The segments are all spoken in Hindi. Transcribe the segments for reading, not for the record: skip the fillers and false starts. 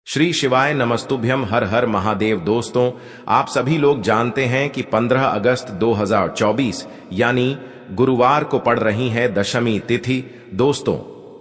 श्री शिवाय नमस्तुभ्यम। हर हर महादेव। दोस्तों, आप सभी लोग जानते हैं कि 15 अगस्त 2024 यानी गुरुवार को पड़ रही है दशमी तिथि। दोस्तों,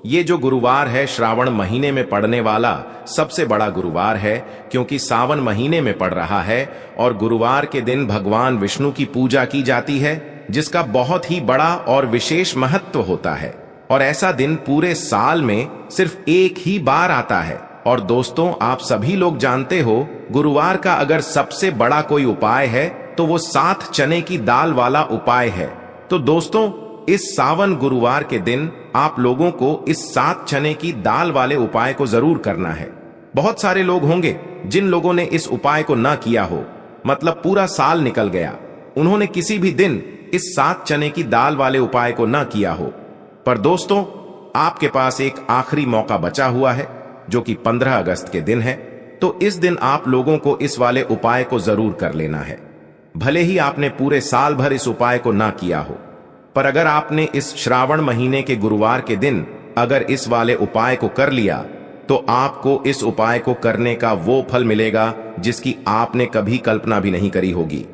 ये जो गुरुवार है श्रावण महीने में पड़ने वाला सबसे बड़ा गुरुवार है, क्योंकि सावन महीने में पड़ रहा है और गुरुवार के दिन भगवान विष्णु की पूजा की जाती है, जिसका बहुत ही बड़ा और विशेष महत्व होता है। और ऐसा दिन पूरे साल में सिर्फ एक ही बार आता है। और दोस्तों, आप सभी लोग जानते हो, गुरुवार का अगर सबसे बड़ा कोई उपाय है तो वो 7 चने की दाल वाला उपाय है। तो दोस्तों, इस सावन गुरुवार के दिन आप लोगों को इस 7 चने की दाल वाले उपाय को जरूर करना है। बहुत सारे लोग होंगे जिन लोगों ने इस उपाय को ना किया हो, मतलब पूरा साल निकल गया, उन्होंने किसी भी दिन इस 7 चने की दाल वाले उपाय को ना किया हो। पर दोस्तों, आपके पास एक आखिरी मौका बचा हुआ है, जो कि 15 अगस्त के दिन है। तो इस दिन आप लोगों को इस वाले उपाय को जरूर कर लेना है। भले ही आपने पूरे साल भर इस उपाय को ना किया हो, पर अगर आपने इस श्रावण महीने के गुरुवार के दिन अगर इस वाले उपाय को कर लिया, तो आपको इस उपाय को करने का वो फल मिलेगा जिसकी आपने कभी कल्पना भी नहीं करी होगी।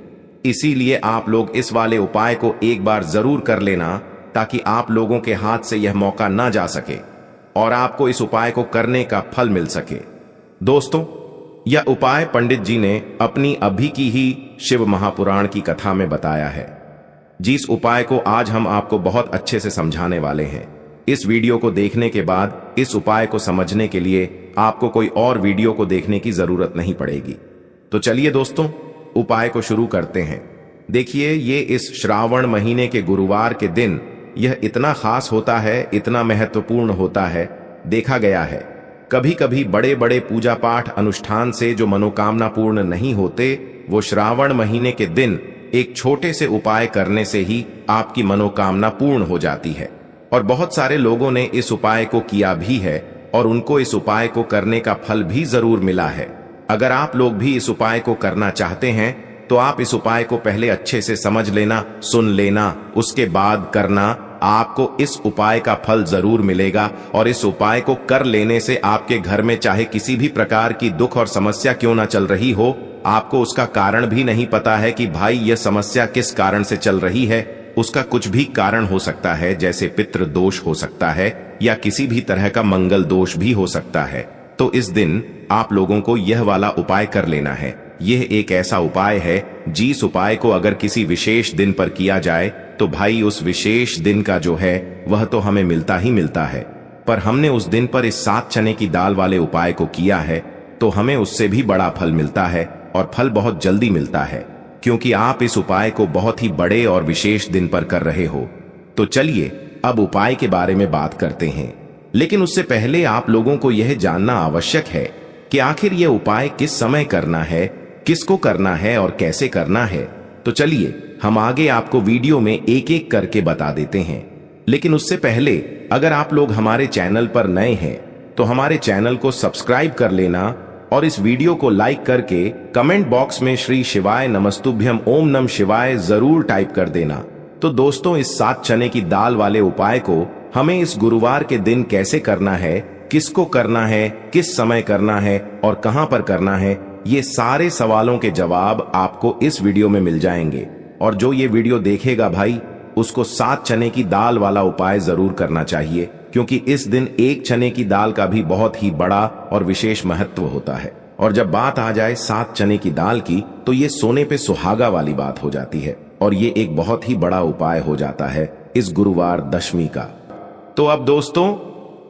इसीलिए आप लोग इस वाले उपाय को एक बार जरूर कर लेना, ताकि आप लोगों के हाथ से यह मौका ना जा सके और आपको इस उपाय को करने का फल मिल सके। दोस्तों, यह उपाय पंडित जी ने अपनी अभी की ही शिव महापुराण की कथा में बताया है, जिस उपाय को आज हम आपको बहुत अच्छे से समझाने वाले हैं। इस वीडियो को देखने के बाद इस उपाय को समझने के लिए आपको कोई और वीडियो को देखने की जरूरत नहीं पड़ेगी। तो चलिए दोस्तों, उपाय को शुरू करते हैं। देखिए, ये इस श्रावण महीने के गुरुवार के दिन यह इतना खास होता है, इतना महत्वपूर्ण होता है। देखा गया है, कभी कभी बड़े बड़े पूजा पाठ अनुष्ठान से जो मनोकामना पूर्ण नहीं होते, वो श्रावण महीने के दिन एक छोटे से उपाय करने से ही आपकी मनोकामना पूर्ण हो जाती है। और बहुत सारे लोगों ने इस उपाय को किया भी है और उनको इस उपाय को करने का फल भी जरूर मिला है। अगर आप लोग भी इस उपाय को करना चाहते हैं, तो आप इस उपाय को पहले अच्छे से समझ लेना, सुन लेना, उसके बाद करना। आपको इस उपाय का फल जरूर मिलेगा और इस उपाय को कर लेने से आपके घर में चाहे किसी भी प्रकार की दुख और समस्या क्यों ना चल रही हो, आपको उसका कारण भी नहीं पता है कि भाई यह समस्या किस कारण से चल रही है। उसका कुछ भी कारण हो सकता है, जैसे पितृ दोष हो सकता है या किसी भी तरह का मंगल दोष भी हो सकता है। तो इस दिन आप लोगों को यह वाला उपाय कर लेना है। यह एक ऐसा उपाय है, जिस उपाय को अगर किसी विशेष दिन पर किया जाए तो भाई उस विशेष दिन का जो है वह तो हमें मिलता ही मिलता है। पर हमने उस दिन पर इस 7 चने की दाल वाले उपाय को किया है, तो हमें उससे भी बड़ा फल मिलता है और फल बहुत जल्दी मिलता है, क्योंकि आप इस उपाय को बहुत ही बड़े और विशेष दिन पर कर रहे हो। तो चलिए अब उपाय के बारे में बात करते हैं। लेकिन उससे पहले आप लोगों को यह जानना आवश्यक है कि आखिर यह उपाय किस समय करना है, किसको करना है और कैसे करना है। तो चलिए हम आगे आपको वीडियो में एक एक करके बता देते हैं। लेकिन उससे पहले अगर आप लोग हमारे चैनल पर नए हैं, तो हमारे चैनल को सब्सक्राइब कर लेना और इस वीडियो को लाइक करके कमेंट बॉक्स में श्री शिवाय नमस्तुभ्यम ओम नम शिवाय जरूर टाइप कर देना। तो दोस्तों, इस 7 चने की दाल वाले उपाय को हमें इस गुरुवार के दिन कैसे करना है, किसको करना है, किस समय करना है और कहां पर करना है, ये सारे सवालों के जवाब आपको इस वीडियो में मिल जाएंगे। और जो ये वीडियो देखेगा भाई, उसको 7 चने की दाल वाला उपाय जरूर करना चाहिए, क्योंकि इस दिन एक चने की दाल का भी बहुत ही बड़ा और विशेष महत्व होता है। और जब बात आ जाए 7 चने की दाल की, तो ये सोने पे सुहागा वाली बात हो जाती है और ये एक बहुत ही बड़ा उपाय हो जाता है इस गुरुवार दशमी का। तो अब दोस्तों,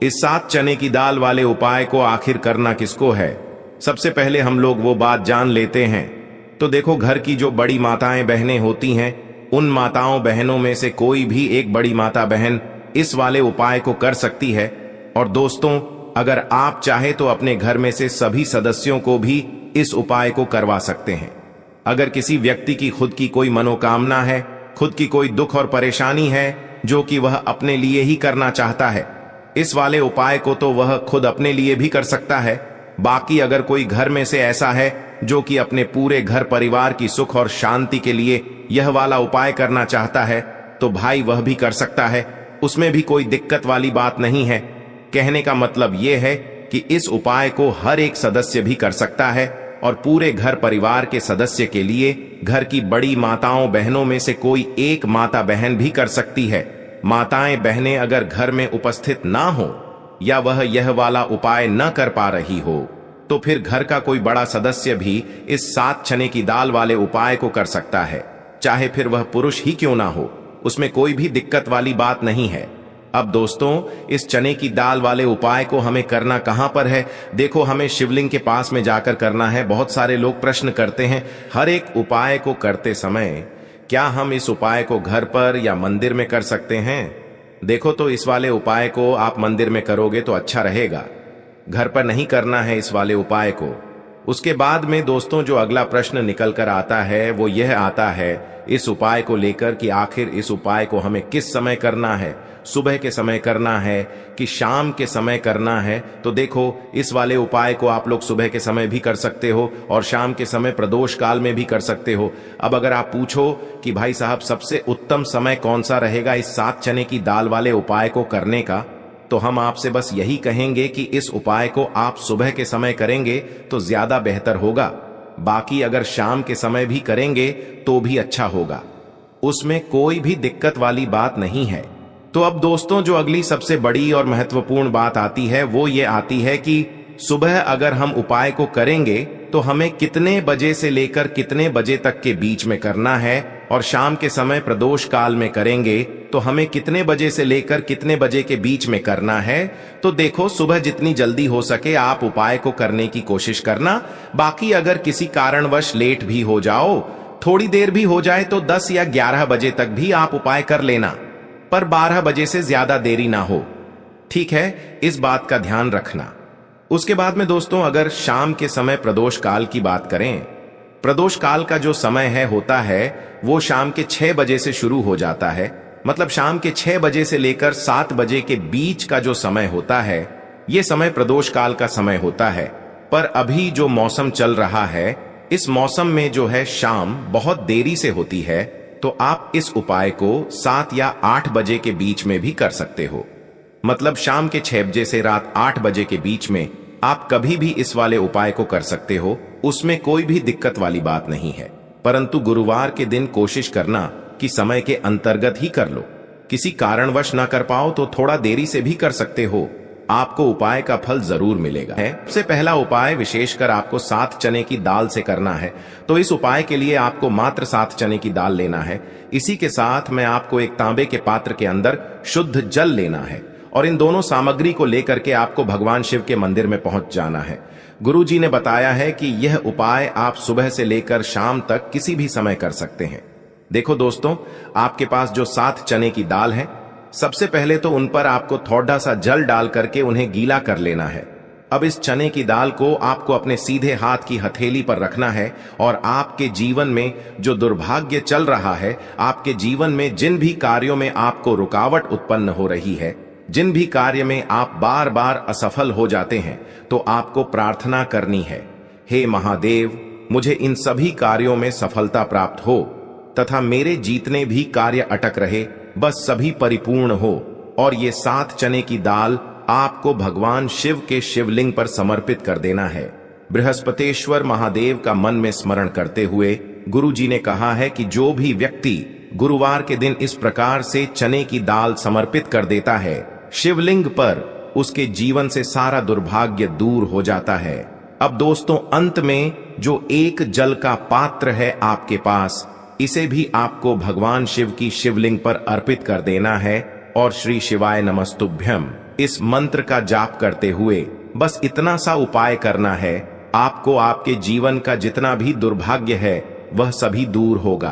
इस 7 चने की दाल वाले उपाय को आखिर करना किसको है, सबसे पहले हम लोग वो बात जान लेते हैं। तो देखो, घर की जो बड़ी माताएं बहनें होती हैं, उन माताओं बहनों में से कोई भी एक बड़ी माता बहन इस वाले उपाय को कर सकती है। और दोस्तों, अगर आप चाहे तो अपने घर में से सभी सदस्यों को भी इस उपाय को करवा सकते हैं। अगर किसी व्यक्ति की खुद की कोई मनोकामना है, खुद की कोई दुख और परेशानी है जो कि वह अपने लिए ही करना चाहता है, इस वाले उपाय को तो वह खुद अपने लिए भी कर सकता है। बाकी अगर कोई घर में से ऐसा है जो कि अपने पूरे घर परिवार की सुख और शांति के लिए यह वाला उपाय करना चाहता है, तो भाई वह भी कर सकता है। उसमें भी कोई दिक्कत वाली बात नहीं है। कहने का मतलब यह है कि इस उपाय को हर एक सदस्य भी कर सकता है और पूरे घर परिवार के सदस्य के लिए घर की बड़ी माताओं बहनों में से कोई एक माता बहन भी कर सकती है। माताएं बहनें अगर घर में उपस्थित ना हो या वह यह वाला उपाय न कर पा रही हो तो फिर घर का कोई बड़ा सदस्य भी इस 7 चने की दाल वाले उपाय को कर सकता है, चाहे फिर वह पुरुष ही क्यों ना हो, उसमें कोई भी दिक्कत वाली बात नहीं है। अब दोस्तों, इस चने की दाल वाले उपाय को हमें करना कहां पर है? देखो, हमें शिवलिंग के पास में जाकर करना है। बहुत सारे लोग प्रश्न करते हैं हर एक उपाय को करते समय क्या हम इस उपाय को घर पर या मंदिर में कर सकते हैं? देखो, तो इस वाले उपाय को आप मंदिर में करोगे तो अच्छा रहेगा, घर पर नहीं करना है इस वाले उपाय को। उसके बाद में दोस्तों जो अगला प्रश्न निकल कर आता है वो यह आता है इस उपाय को लेकर कि आखिर इस उपाय को हमें किस समय करना है, सुबह के समय करना है कि शाम के समय करना है? तो देखो, इस वाले उपाय को आप लोग सुबह के समय भी कर सकते हो और शाम के समय प्रदोष काल में भी कर सकते हो। अब अगर आप पूछो कि भाई साहब सबसे उत्तम समय कौन सा रहेगा इस 7 चने की दाल वाले उपाय को करने का, तो हम आपसे बस यही कहेंगे कि इस उपाय को आप सुबह के समय करेंगे तो ज्यादा बेहतर होगा। बाकी अगर शाम के समय भी करेंगे तो भी अच्छा होगा, उसमें कोई भी दिक्कत वाली बात नहीं है। तो अब दोस्तों जो अगली सबसे बड़ी और महत्वपूर्ण बात आती है वो ये आती है कि सुबह अगर हम उपाय को करेंगे तो हमें कितने बजे से लेकर कितने बजे तक के बीच में करना है, और शाम के समय प्रदोष काल में करेंगे तो हमें कितने बजे से लेकर कितने बजे के बीच में करना है। तो देखो, सुबह जितनी जल्दी हो सके आप उपाय को करने की कोशिश करना। बाकी अगर किसी कारणवश लेट भी हो जाओ, थोड़ी देर भी हो जाए, तो 10 या 11 बजे तक भी आप उपाय कर लेना, पर 12 बजे से ज्यादा देरी ना हो, ठीक है? इस बात का ध्यान रखना। उसके बाद में दोस्तों अगर शाम के समय प्रदोष काल की बात करें, प्रदोष काल का जो समय होता है वो शाम के 6 बजे से शुरू हो जाता है। मतलब शाम के 6 बजे से लेकर 7 बजे के बीच का जो समय होता है ये समय प्रदोष काल का समय होता है। पर अभी जो मौसम चल रहा है इस मौसम में जो है शाम बहुत देरी से होती है, तो आप इस उपाय को 7 या 8 बजे के बीच में भी कर सकते हो। मतलब शाम के 6 बजे से रात 8 बजे के बीच में आप कभी भी इस वाले उपाय को कर सकते हो, उसमें कोई भी दिक्कत वाली बात नहीं है। परंतु गुरुवार के दिन कोशिश करना कि समय के अंतर्गत ही कर लो। किसी कारणवश ना कर पाओ तो थोड़ा देरी से भी कर सकते हो, आपको उपाय का फल जरूर मिलेगा। सबसे पहला उपाय विशेषकर आपको 7 चने की दाल से करना है। तो इस उपाय के लिए आपको मात्र 7 चने की दाल लेना है। इसी के साथ में आपको एक तांबे के पात्र के अंदर शुद्ध जल लेना है और इन दोनों सामग्री को लेकर के आपको भगवान शिव के मंदिर में पहुंच जाना है। गुरु जी ने बताया है कि यह उपाय आप सुबह से लेकर शाम तक किसी भी समय कर सकते हैं। देखो दोस्तों, आपके पास जो 7 चने की दाल है, सबसे पहले तो उन पर आपको थोड़ा सा जल डाल करके उन्हें गीला कर लेना है। अब इस चने की दाल को आपको अपने सीधे हाथ की हथेली पर रखना है और आपके जीवन में जो दुर्भाग्य चल रहा है, आपके जीवन में जिन भी कार्यों में आपको रुकावट उत्पन्न हो रही है, जिन भी कार्य में आप बार बार असफल हो जाते हैं, तो आपको प्रार्थना करनी है, हे महादेव, मुझे इन सभी कार्यों में सफलता प्राप्त हो तथा मेरे जीतने भी कार्य अटक रहे, बस सभी परिपूर्ण हो। और ये 7 चने की दाल आपको भगवान शिव के शिवलिंग पर समर्पित कर देना है। बृहस्पतेश्वर महादेव का मन में स्मरण करते हुए गुरु जी ने कहा है कि जो भी व्यक्ति गुरुवार के दिन इस प्रकार से चने की दाल समर्पित कर देता है शिवलिंग पर, उसके जीवन से सारा दुर्भाग्य दूर हो जाता है। अब दोस्तों अंत में जो एक जल का पात्र है आपके पास, इसे भी आपको भगवान शिव की शिवलिंग पर अर्पित कर देना है और श्री शिवाय नमस्तुभ्यम इस मंत्र का जाप करते हुए बस इतना सा उपाय करना है। आपको आपके जीवन का जितना भी दुर्भाग्य है वह सभी दूर होगा।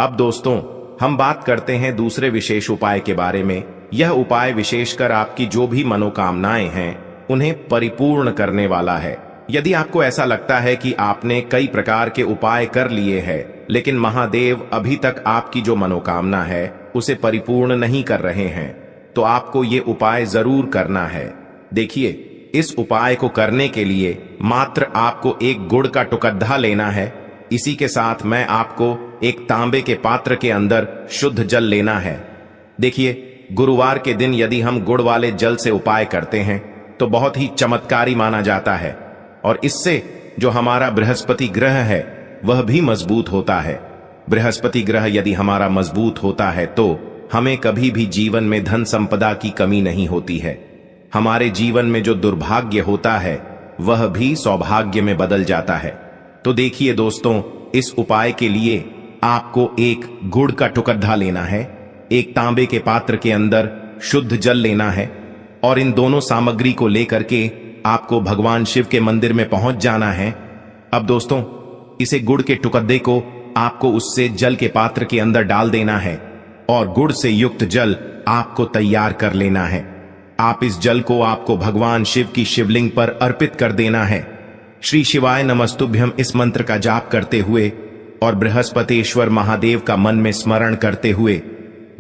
अब दोस्तों हम बात करते हैं दूसरे विशेष उपाय के बारे में। यह उपाय विशेषकर आपकी जो भी मनोकामनाएं हैं उन्हें परिपूर्ण करने वाला है। यदि आपको ऐसा लगता है कि आपने कई प्रकार के उपाय कर लिए हैं लेकिन महादेव अभी तक आपकी जो मनोकामना है उसे परिपूर्ण नहीं कर रहे हैं, तो आपको ये उपाय जरूर करना है। देखिए, इस उपाय को करने के लिए मात्र आपको एक गुड़ का टुकड़ा लेना है। इसी के साथ मैं आपको एक तांबे के पात्र के अंदर शुद्ध जल लेना है। देखिए, गुरुवार के दिन यदि हम गुड़ वाले जल से उपाय करते हैं तो बहुत ही चमत्कारी माना जाता है, और इससे जो हमारा बृहस्पति ग्रह है वह भी मजबूत होता है। बृहस्पति ग्रह यदि हमारा मजबूत होता है तो हमें कभी भी जीवन में धन संपदा की कमी नहीं होती है। हमारे जीवन में जो दुर्भाग्य होता है वह भी सौभाग्य में बदल जाता है। तो देखिए दोस्तों, इस उपाय के लिए आपको एक गुड़ का टुकड़ा लेना है, एक तांबे के पात्र के अंदर शुद्ध जल लेना है, और इन दोनों सामग्री को लेकर के आपको भगवान शिव के मंदिर में पहुंच जाना है। अब दोस्तों, इसे गुड़ के टुकड़े को आपको उससे जल के पात्र के अंदर डाल देना है, और गुड़ से युक्त जल आपको तैयार कर लेना है। आप इस जल को आपको भगवान शिव की शिवलिंग पर अर्पित कर देना है। श्री शिवाय नमस्तुभ्यम इस मंत्र का जाप करते हुए और बृहस्पतेश्वर महादेव का मन में स्मरण करते हुए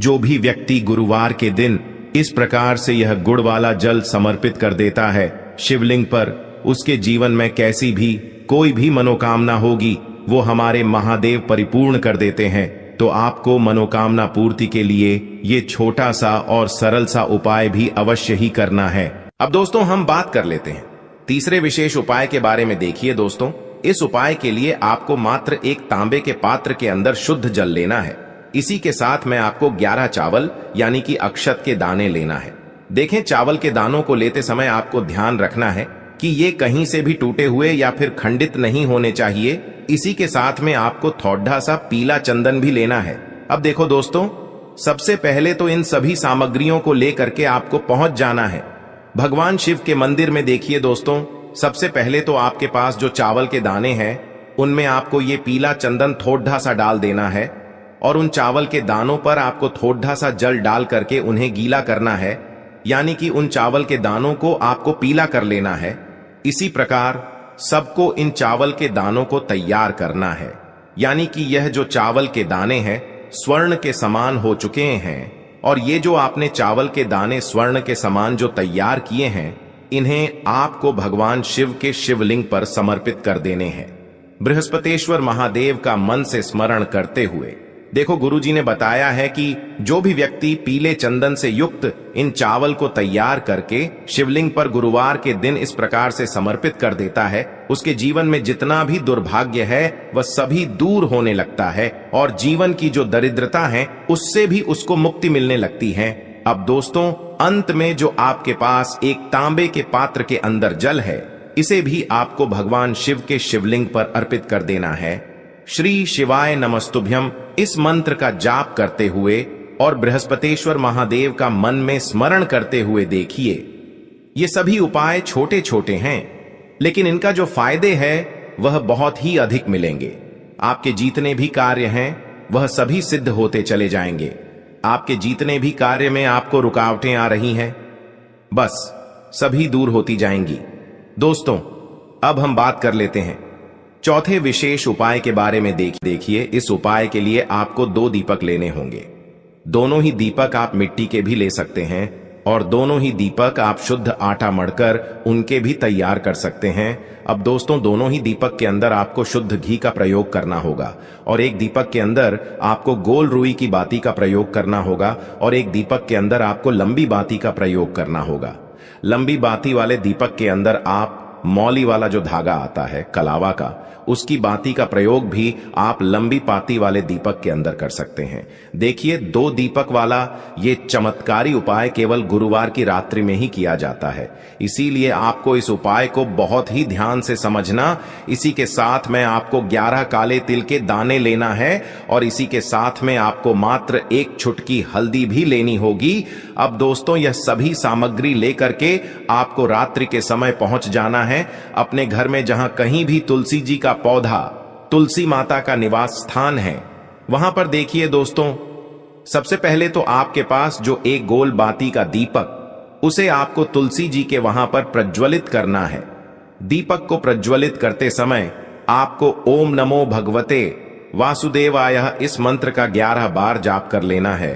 जो भी व्यक्ति गुरुवार के दिन इस प्रकार से यह गुड़ वाला जल समर्पित कर देता है शिवलिंग पर, उसके जीवन में कैसी भी कोई भी मनोकामना होगी वो हमारे महादेव परिपूर्ण कर देते हैं। तो आपको मनोकामना पूर्ति के लिए ये छोटा सा और सरल सा उपाय भी अवश्य ही करना है। अब दोस्तों, हम बात कर लेते हैं तीसरे विशेष उपाय के बारे में। देखिए दोस्तों, इस उपाय के लिए आपको मात्र एक तांबे के पात्र के अंदर शुद्ध जल लेना है। इसी के साथ में आपको 11 चावल यानी कि अक्षत के दाने लेना है। देखें, चावल के दानों को लेते समय आपको ध्यान रखना है कि ये कहीं से भी टूटे हुए या फिर खंडित नहीं होने चाहिए। इसी के साथ में आपको थोड़ा सा पीला चंदन भी लेना है। अब देखो दोस्तों, सबसे पहले तो इन सभी सामग्रियों को लेकर के आपको पहुंच जाना है भगवान शिव के मंदिर में। देखिए दोस्तों, सबसे पहले तो आपके पास जो चावल के दाने हैं उनमें आपको ये पीला चंदन थोड़ा सा डाल देना है, और उन चावल के दानों पर आपको थोड़ा सा जल डाल करके उन्हें गीला करना है, यानी कि उन चावल के दानों को आपको पीला कर लेना है। इसी प्रकार सबको इन चावल के दानों को तैयार करना है, यानी कि यह जो चावल के दाने हैं स्वर्ण के समान हो चुके हैं, और ये जो आपने चावल के दाने स्वर्ण के समान जो तैयार किए हैं इन्हें आपको भगवान शिव के शिवलिंग पर समर्पित कर देने हैं बृहस्पतेश्वर महादेव का मन से स्मरण करते हुए। देखो, गुरुजी ने बताया है कि जो भी व्यक्ति पीले चंदन से युक्त इन चावल को तैयार करके शिवलिंग पर गुरुवार के दिन इस प्रकार से समर्पित कर देता है, उसके जीवन में जितना भी दुर्भाग्य है वह सभी दूर होने लगता है, और जीवन की जो दरिद्रता है उससे भी उसको मुक्ति मिलने लगती है। अब दोस्तों, अंत में जो आपके पास एक तांबे के पात्र के अंदर जल है, इसे भी आपको भगवान शिव के शिवलिंग पर अर्पित कर देना है। श्री शिवाय नमस्तुभ्यम इस मंत्र का जाप करते हुए और बृहस्पतेश्वर महादेव का मन में स्मरण करते हुए देखिए, ये सभी उपाय छोटे छोटे हैं, लेकिन इनका जो फायदे हैं वह बहुत ही अधिक मिलेंगे। आपके जितने भी कार्य हैं वह सभी सिद्ध होते चले जाएंगे। आपके जितने भी कार्य में आपको रुकावटें आ रही हैं, बस सभी दूर होती जाएंगी। दोस्तों, अब हम बात कर लेते हैं चौथे विशेष उपाय के बारे में। देखिए, इस उपाय के लिए आपको 2 दीपक लेने होंगे। दोनों ही दीपक आप मिट्टी के भी ले सकते हैं, और दोनों ही दीपक आप शुद्ध आटा मढ़कर उनके भी तैयार कर सकते हैं। अब दोस्तों, दोनों ही दीपक के अंदर आपको शुद्ध घी का प्रयोग करना होगा, और एक दीपक के अंदर आपको गोल रुई की बाती का प्रयोग करना होगा, और एक दीपक के अंदर आपको लंबी बाती का प्रयोग करना होगा। लंबी बाती वाले दीपक के अंदर आप मौली वाला जो धागा आता है कलावा का, उसकी बाती का प्रयोग भी आप लंबी पाती वाले दीपक के अंदर कर सकते हैं। देखिए, 2 दीपक वाला ये चमत्कारी उपाय केवल गुरुवार की रात्रि में ही किया जाता है, इसीलिए आपको इस उपाय को बहुत ही ध्यान से समझना। इसी के साथ में आपको 11 काले तिल के दाने लेना है, और इसी के साथ में आपको मात्र 1 चुटकी हल्दी भी लेनी होगी। अब दोस्तों, यह सभी सामग्री लेकर के आपको रात्रि के समय पहुंच जाना है अपने घर में, जहां कहीं भी तुलसी जी का पौधा, तुलसी माता का निवास स्थान है, वहां पर देखिए दोस्तों, सबसे पहले तो आपके पास जो एक गोल बाती का दीपक, उसे आपको तुलसी जी के वहां पर प्रज्वलित करना है। दीपक को प्रज्वलित करते समय आपको ओम नमो भगवते वासुदेवाय इस मंत्र का 11 बार जाप कर लेना है।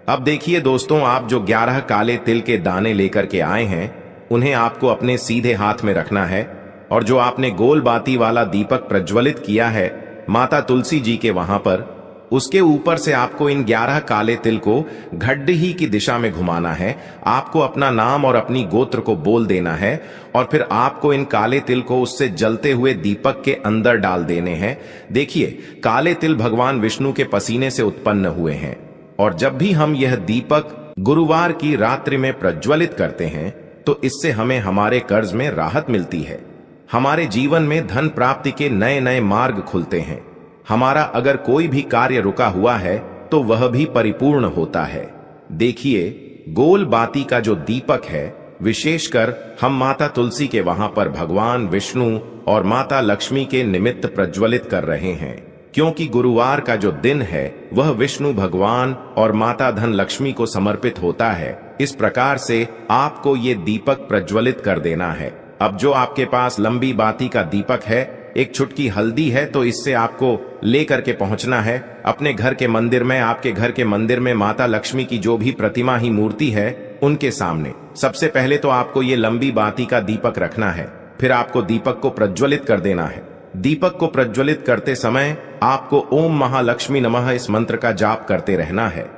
अब देखिए दोस्तों, आप जो 11 काले तिल के दाने लेकर के आए हैं उन्हें आपको अपने सीधे हाथ में रखना है, और जो आपने गोल बाती वाला दीपक प्रज्वलित किया है माता तुलसी जी के वहां पर, उसके ऊपर से आपको इन 11 काले तिल को घड्डी की दिशा में घुमाना है। आपको अपना नाम और अपनी गोत्र को बोल देना है और फिर आपको इन काले तिल को उससे जलते हुए दीपक के अंदर डाल देने हैं। देखिए, काले तिल भगवान विष्णु के पसीने से उत्पन्न हुए हैं और जब भी हम यह दीपक गुरुवार की रात्रि में प्रज्वलित करते हैं तो इससे हमें हमारे कर्ज में राहत मिलती है। हमारे जीवन में धन प्राप्ति के नए नए मार्ग खुलते हैं। हमारा अगर कोई भी कार्य रुका हुआ है तो वह भी परिपूर्ण होता है। देखिए, गोल बाती का जो दीपक है, विशेषकर हम माता तुलसी के वहां पर भगवान विष्णु और माता लक्ष्मी के निमित्त प्रज्वलित कर रहे हैं, क्योंकि गुरुवार का जो दिन है वह विष्णु भगवान और माता धन लक्ष्मी को समर्पित होता है। इस प्रकार से आपको ये दीपक प्रज्वलित कर देना है। अब जो आपके पास लंबी बाती का दीपक है, एक चुटकी हल्दी है, तो इससे आपको लेकर के पहुंचना है अपने घर के मंदिर में। आपके घर के मंदिर में माता लक्ष्मी की जो भी प्रतिमा ही मूर्ति है उनके सामने सबसे पहले तो आपको ये लंबी बाती का दीपक रखना है। फिर आपको दीपक को प्रज्वलित कर देना है। दीपक को प्रज्वलित करते समय आपको ओम महालक्ष्मी नमः इस मंत्र का जाप करते रहना है।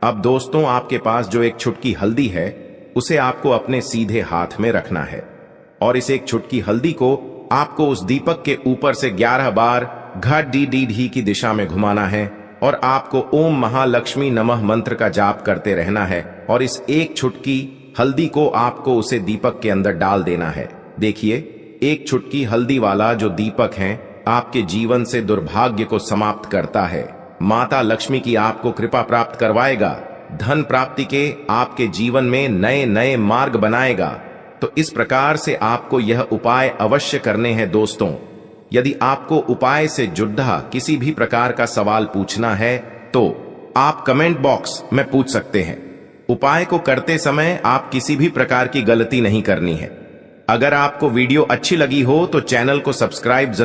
अब दोस्तों, आपके पास जो एक चुटकी हल्दी है उसे आपको अपने सीधे हाथ में रखना है और इस एक चुटकी हल्दी को आपको उस दीपक के ऊपर से 11 बार घड़ी की दिशा में घुमाना है और आपको ओम महालक्ष्मी नमः मंत्र का जाप करते रहना है और इस एक चुटकी हल्दी को आपको उसे दीपक के अंदर डाल देना है। देखिए, एक चुटकी हल्दी वाला जो दीपक है आपके जीवन से दुर्भाग्य को समाप्त करता है। माता लक्ष्मी की आपको कृपा प्राप्त करवाएगा, धन प्राप्ति के आपके जीवन में नए नए मार्ग बनाएगा। तो इस प्रकार से आपको यह उपाय अवश्य करने हैं दोस्तों। यदि आपको उपाय से जुड़ा किसी भी प्रकार का सवाल पूछना है तो आप कमेंट बॉक्स में पूछ सकते हैं। उपाय को करते समय आप किसी भी प्रकार की गलती नहीं करनी है। अगर आपको वीडियो अच्छी लगी हो तो चैनल को सब्सक्राइब जरूर